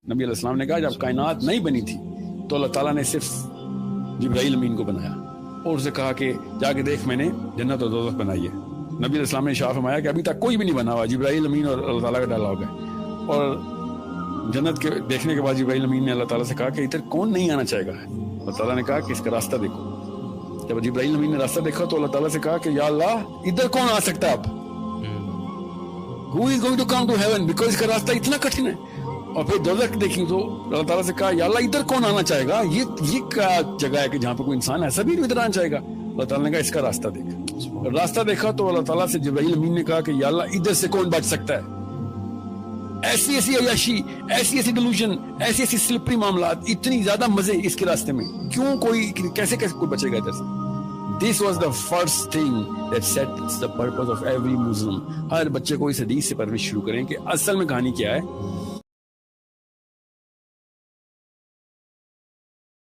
نبی علیہ السلام نے کہا جب کائنات نہیں بنی تھی تو اللہ تعالیٰ نے صرف جبرائیل امین کو بنایا اور اسے کہا کہ جا کے دیکھ میں نے جنت اور دوزخ بنائی ہے. نبی علیہ السلام نے اشارہ فرمایا کہ ابھی تک کوئی بھی نہیں بنا ہوا, جبرائیل امین اور اللہ تعالیٰ کا ڈائلاگ ہے. اور جنت کے دیکھنے کے بعد جبرائیل امین نے اللہ تعالیٰ سے کہا کہ ادھر کون نہیں آنا چاہے گا. اللہ تعالیٰ نے کہا کہ اس کا راستہ دیکھو. جب جبرائیل امین نے راستہ دیکھا تو اللہ تعالیٰ سے کہا کہ یا اللہ ادھر کون آ سکتا ہے اب, who is going to come to heaven, because اس کا راستہ اتنا کٹھن ہے. اور پھر دوزخ دیکھی تو اللہ تعالیٰ سے کہا یا اللہ ادھر کون آنا چاہے گا, یہ کیا جگہ ہے کہ جہاں پہ کوئی انسان ایسا بھی ادھر آنا چاہے گا. اللہ تعالیٰ نے کہا اس کا راستہ دیکھ. راستہ دیکھا تو اللہ تعالیٰ سے جبرائیل امین نے کہا کہ یا اللہ ادھر سے کون بچ سکتا ہے. ایسی ایسی عیاشی, ایسی ایسی ڈیلوژن, ایسی ایسی سلپری معاملات, اتنی زیادہ مزے اس کے راستے میں, کیوں کوئی کیسے کوئی بچے گا ادھر سے. This was the first thing that sets the purpose of every Muslim. ہر بچے کو اس حدیث سے پرورش شروع کریں کہ اصل میں کہانی کیا ہے.